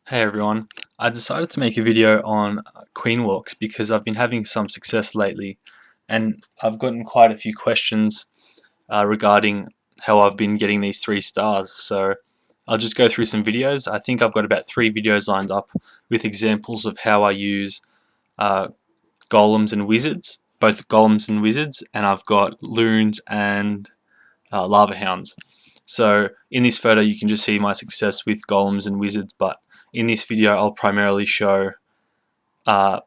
Hey everyone, I decided to make a video on queen walks because I've been having some success lately and I've gotten quite a few questions regarding how I've been getting these 3 stars. So I'll just go through some videos. I think I've got about 3 videos lined up with examples of how I use uh, golems and wizards, both golems and wizards, and I've got loons and lava hounds. So in this photo you can just see my success with golems and wizards, but in this video I'll primarily show lava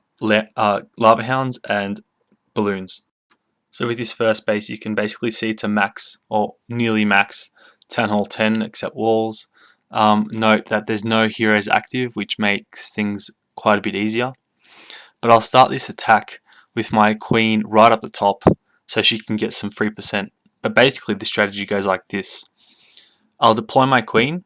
hounds and balloons. So with this first base you can basically see to max or nearly max Town Hall 10 except walls. Note that there's no heroes active, which makes things quite a bit easier. But I'll start this attack with my queen right up the top so she can get some free percent. But basically the strategy goes like this. I'll deploy my queen,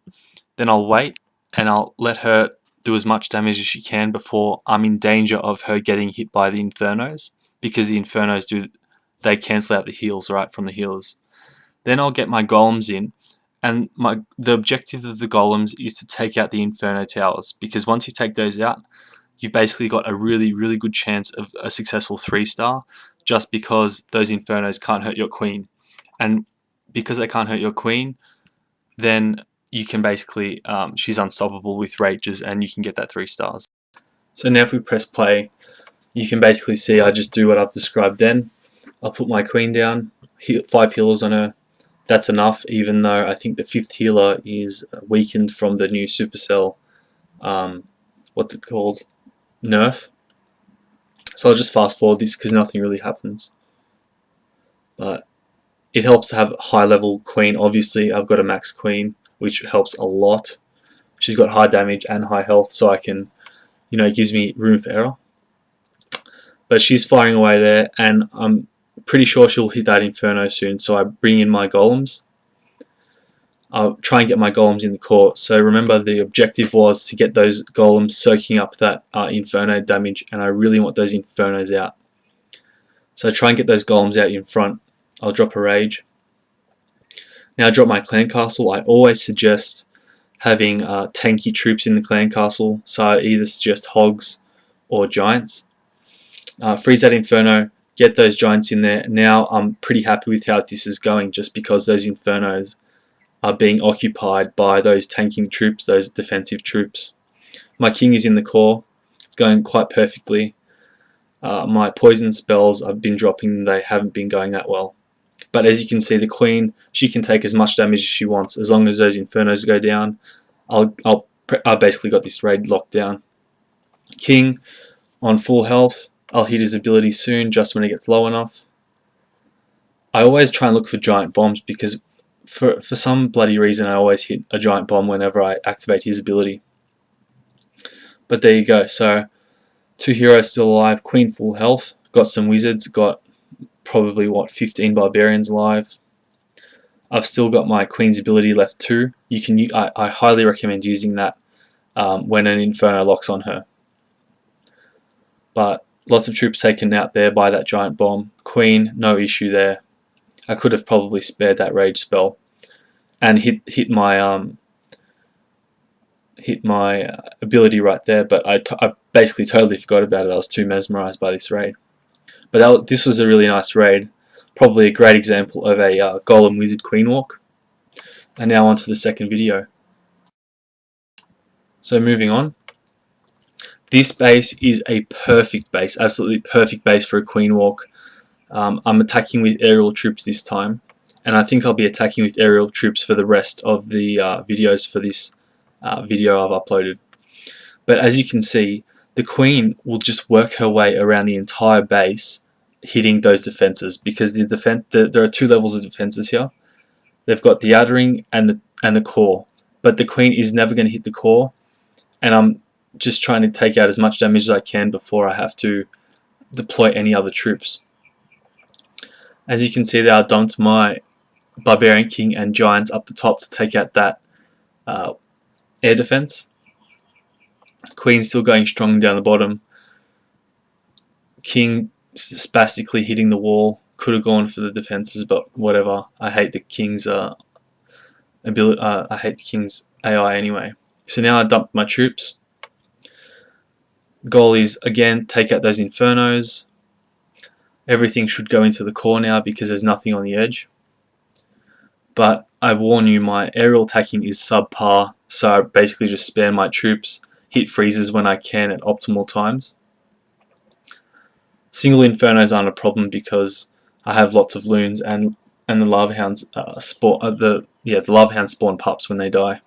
then I'll wait and I'll let her do as much damage as she can before I'm in danger of her getting hit by the infernos, because the infernos they cancel out the heals, right, from the healers. Then I'll get my golems in, and the objective of the golems is to take out the inferno towers, because once you take those out you've basically got a really good chance of a successful 3-star, just because those infernos can't hurt your queen. And because they can't hurt your queen, then you can basically, she's unstoppable with rages and you can get that 3 stars. So now if we press play, you can basically see I just do what I've described then. I'll put my queen down, 5 healers on her. That's enough, even though I think the 5th healer is weakened from the new Supercell, what's it called, nerf. So I'll just fast forward this because nothing really happens. But it helps to have a high level queen. Obviously I've got a max queen, which helps a lot. She's got high damage and high health, so I can, it gives me room for error. But she's firing away there, and I'm pretty sure she'll hit that inferno soon, so I bring in my golems. I'll try and get my golems in the core. So remember, the objective was to get those golems soaking up that inferno damage, and I really want those infernos out. So try and get those golems out in front. I'll drop a rage. Now I drop my clan castle. I always suggest having tanky troops in the clan castle, so I either suggest hogs or giants. Freeze that inferno, get those giants in there. Now I'm pretty happy with how this is going, just because those infernos are being occupied by those tanking troops, those defensive troops. My king is in the core. It's going quite perfectly. My poison spells I've been dropping, they haven't been going that well. But as you can see, the queen, she can take as much damage as she wants as long as those infernos go down. I've basically got this raid locked down. King on full health. I'll hit his ability soon, just when it gets low enough. I always try and look for giant bombs, because for some bloody reason I always hit a giant bomb whenever I activate his ability. But there you go. So 2 heroes still alive, queen full health, got some wizards, got probably 15 barbarians alive. I've still got my queen's ability left too. I highly recommend using that when an inferno locks on her. But lots of troops taken out there by that giant bomb. Queen, no issue there. I could have probably spared that rage spell and hit my ability right there, but I basically totally forgot about it. I was too mesmerized by this raid. But this was a really nice raid, probably a great example of a golem wizard queen walk. And now on to the second video. So moving on, this base is a perfect base, absolutely perfect base for a queen walk. I'm attacking with aerial troops this time, and I think I'll be attacking with aerial troops for the rest of the videos for this video I've uploaded. But as you can see, the queen will just work her way around the entire base, hitting those defenses, because there are 2 levels of defenses here. They've got the outer ring and the core, but the queen is never going to hit the core, and I'm just trying to take out as much damage as I can before I have to deploy any other troops. As you can see there, I dumped my barbarian king and giants up the top to take out that air defense. Queen still going strong down the bottom. King spastically hitting the wall. Could have gone for the defenses, but whatever. I hate the king's ability. I hate the king's AI anyway. So now I dumped my troops. Goal is, again, take out those Infernos. Everything should go into the core now because there's nothing on the edge. But I warn you, my aerial attacking is subpar, so I basically just spam my troops, hit freezes when I can at optimal times. Single Infernos aren't a problem because I have lots of loons, and the Lava Hounds spawn the Lava Hounds spawn pups when they die.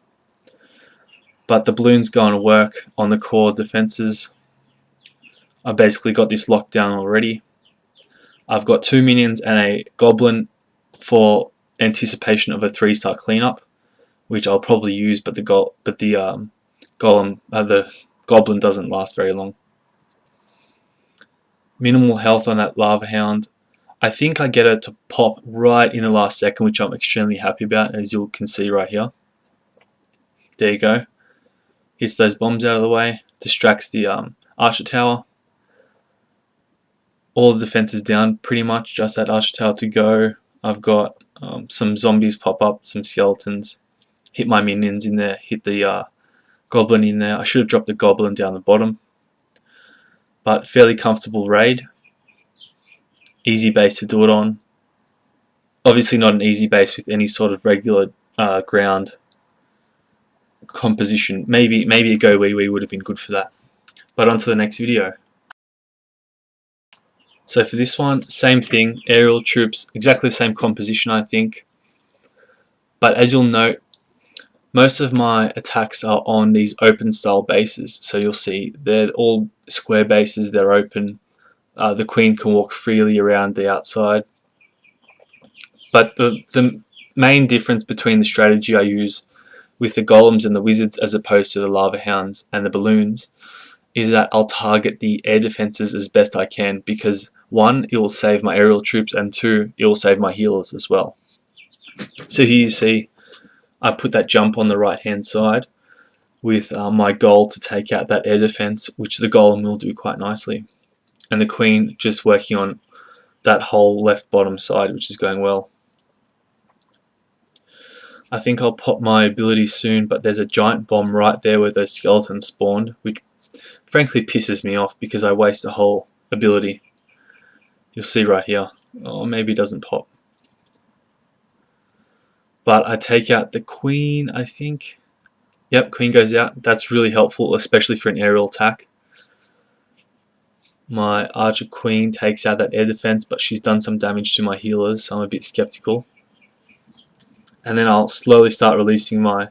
But the balloons go on to work on the core defenses. I basically got this locked down already. I've got 2 minions and a Goblin for anticipation of a 3-star cleanup, which I'll probably use, but the Goblin doesn't last very long. Minimal health on that Lava Hound. I think I get it to pop right in the last second, which I'm extremely happy about, as you can see right here. There you go. Hits those bombs out of the way, distracts the Archer Tower. All the defenses down, pretty much, just that Archer Tower to go. I've got some zombies pop up, some skeletons. Hit my minions in there, hit the Goblin in there. I should have dropped the Goblin down the bottom. But fairly comfortable raid. Easy base to do it on. Obviously not an easy base with any sort of regular ground composition. Maybe a Go Wee Wee would have been good for that. But on to the next video. So for this one, same thing, aerial troops, exactly the same composition I think. But as you'll note, most of my attacks are on these open style bases. So you'll see they're all square bases, they're open. The Queen can walk freely around the outside. But the main difference between the strategy I use with the Golems and the Wizards as opposed to the Lava Hounds and the Balloons is that I'll target the air defenses as best I can, because 1, it will save my aerial troops, and 2, it will save my healers as well. So here you see I put that jump on the right hand side with my goal to take out that air defense, which the Golem will do quite nicely, and the Queen just working on that whole left bottom side, which is going well. I think I'll pop my ability soon, but there's a giant bomb right there where those skeletons spawned, which frankly pisses me off because I waste the whole ability. You'll see right here. Oh, maybe it doesn't pop. But I take out the Queen, I think. Yep, Queen goes out. That's really helpful, especially for an aerial attack. My Archer Queen takes out that air defense, but she's done some damage to my healers, so I'm a bit skeptical. And then I'll slowly start releasing my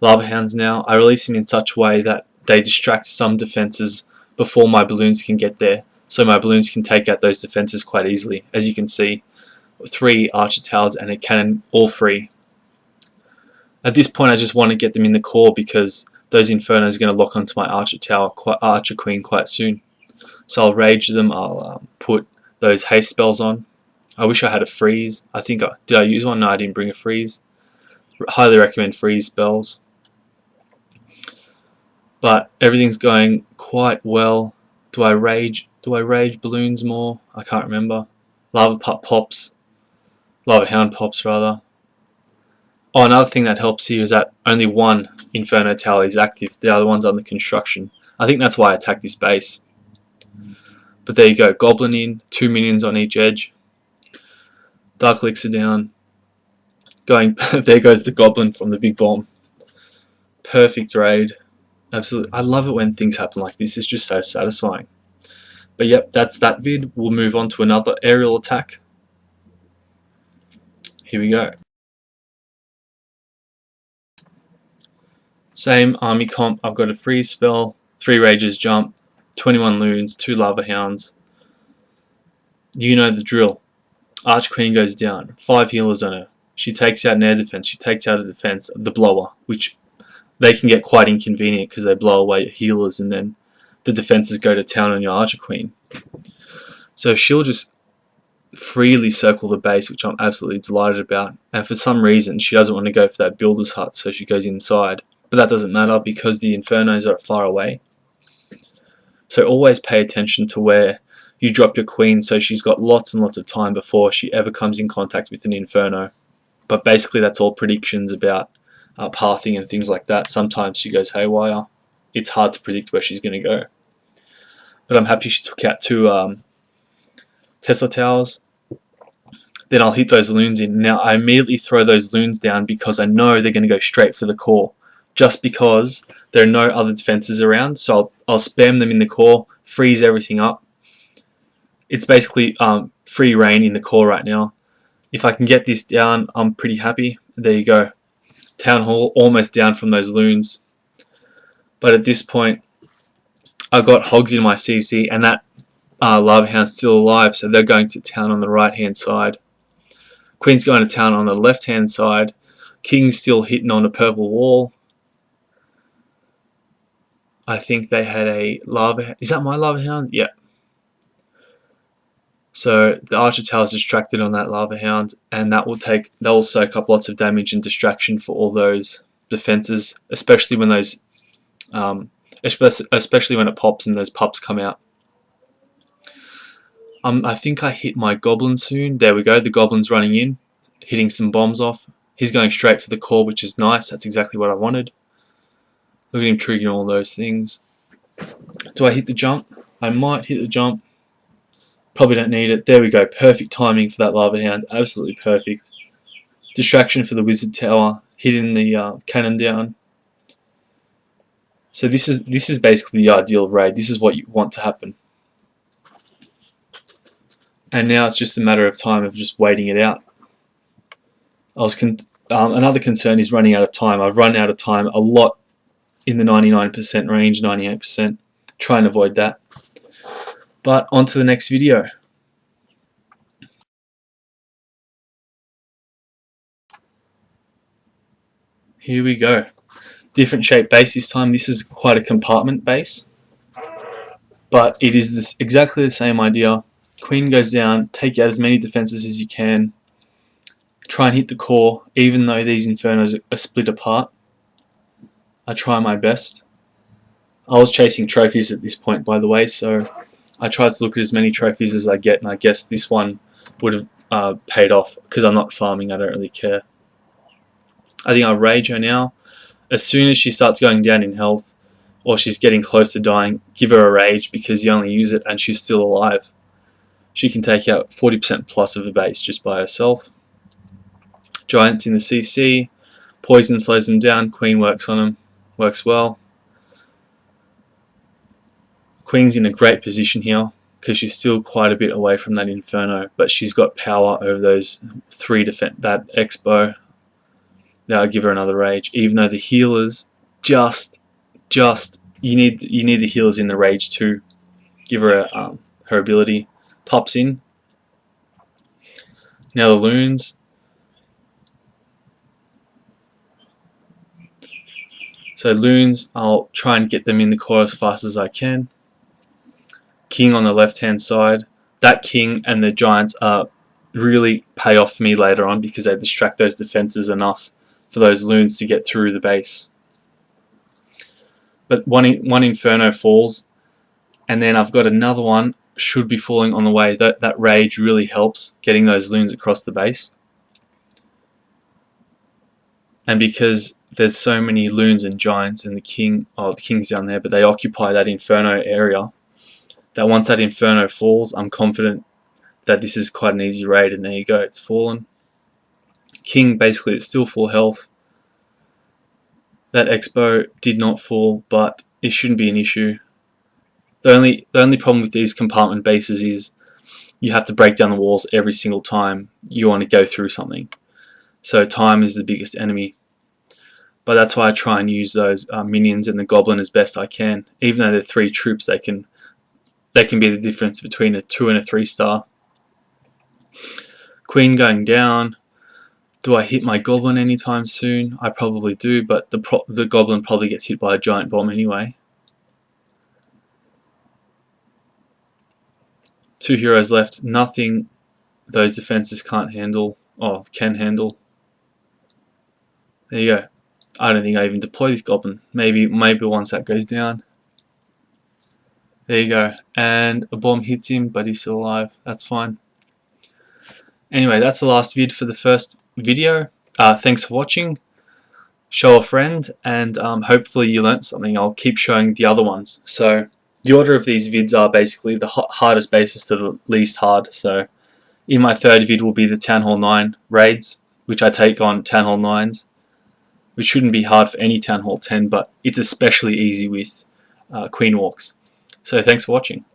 Lava Hounds now. I release them in such a way that they distract some defenses before my balloons can get there, so my balloons can take out those defenses quite easily. As you can see, 3 Archer Towers and a cannon, all free. At this point I just want to get them in the core because those Infernos are going to lock onto my Archer Tower, Archer Queen quite soon. So I'll rage them, I'll put those haste spells on. I wish I had a freeze. Did I use one? No, I didn't bring a freeze. Highly recommend freeze spells. But everything's going quite well. Do I rage balloons more? I can't remember. Lava pops. Lava Hound pops rather. Oh, another thing that helps here is that only 1 Inferno Tower is active. The other one's under construction. I think that's why I attacked this base. But there you go. Goblin in. 2 minions on each edge. Dark Elixir down. There goes the Goblin from the big bomb. Perfect raid. Absolutely. I love it when things happen like this. It's just so satisfying. But yep, that's that vid. We'll move on to another aerial attack. Here we go. Same army comp. I've got a freeze spell, 3 rages jump, 21 loons, 2 Lava Hounds. You know the drill. Arch Queen goes down. 5 healers on her. She takes out an air defense. She takes out a defense, the blower, which they can get quite inconvenient because they blow away your healers and then the defenses go to town on your Archer Queen. So she'll just freely circle the base, which I'm absolutely delighted about. And for some reason, she doesn't want to go for that builder's hut, so she goes inside. But that doesn't matter because the Infernos are far away. So always pay attention to where you drop your Queen, so she's got lots and lots of time before she ever comes in contact with an Inferno. But basically that's all predictions about pathing and things like that. Sometimes she goes haywire. It's hard to predict where she's going to go. but I'm happy she took out 2 Tesla towers. Then I'll hit those loons in. Now I immediately throw those loons down because I know they're going to go straight for the core, just because there are no other defenses around. So I'll spam them in the core, freeze everything up. It's basically free reign in the core right now. If I can get this down, I'm pretty happy. There you go. Town Hall almost down from those loons. But at this point, I've got hogs in my CC, and that Lava Hound's still alive, so they're going to town on the right hand side. Queen's going to town on the left hand side. King's still hitting on a purple wall. I think they had a lava. Is that my Lava Hound? Yeah. So the Archer Tower's distracted on that Lava Hound, and that will soak up lots of damage and distraction for all those defenses, especially when those, especially when it pops and those pups come out. I think I hit my Goblin soon. There we go. The Goblin's running in, hitting some bombs off. He's going straight for the core, which is nice. That's exactly what I wanted. Look at him triggering all those things. Do I hit the jump? I might hit the jump. Probably don't need it. There we go. Perfect timing for that Lava Hound. Absolutely perfect. Distraction for the Wizard Tower. Hitting the cannon down. So this is basically the ideal raid. This is what you want to happen. And now it's just a matter of time of just waiting it out. Another concern is running out of time. I've run out of time a lot in the 99% range, 98%. Try and avoid that. But on to the next video. Here we go. Different shape base this time. This is quite a compartment base. But it is exactly the same idea. Queen goes down, take out as many defenses as you can. Try and hit the core, even though these infernos are split apart. I try my best. I was chasing trophies at this point, by the way, so I tried to look at as many trophies as I get, and I guess this one would have paid off, because I'm not farming, I don't really care. I think I'll rage her now. As soon as she starts going down in health, or she's getting close to dying, give her a rage, because you only use it and she's still alive. She can take out 40% plus of the base just by herself. Giants in the CC. Poison slows them down. Queen works on them. Works well. Queen's in a great position here because she's still quite a bit away from that Inferno, but she's got power over those 3 that Expo. That'll give her another rage, even though the healers just you need the healers in the rage too. Give her her ability. Pops in. Now the loons. So loons, I'll try and get them in the core as fast as I can. King on the left hand side. That king and the giants really pay off for me later on because they distract those defenses enough for those loons to get through the base. But one inferno falls, and then I've got another one should be falling on the way. That rage really helps getting those loons across the base. And because there's so many loons and giants and the king's down there, but they occupy that inferno area, that once that inferno falls, I'm confident that this is quite an easy raid. And there you go, it's fallen. King, basically, it's still full health. That Expo did not fall, but it shouldn't be an issue. The only problem with these compartment bases is you have to break down the walls every single time you want to go through something. So time is the biggest enemy. But that's why I try and use those minions and the goblin as best I can. Even though they're 3 troops, they can be the difference between a 2 and a 3 star. Queen going down. Do I hit my goblin anytime soon? I probably do, but the goblin probably gets hit by a giant bomb anyway. 2 heroes left. Nothing those defenses can't handle, or can handle. There you go. I don't think I even deploy this goblin. Maybe once that goes down. There you go. And a bomb hits him, but he's still alive. That's fine. Anyway, that's the last vid for the first video. Thanks for watching. Show a friend, and hopefully you learnt something. I'll keep showing the other ones. So The order of these vids are basically the hardest bases to the least hard. So in my third vid will be the Town Hall 9 raids, which I take on Town Hall 9s, which shouldn't be hard for any Town Hall 10, but it's especially easy with Queen Walks. So thanks for watching.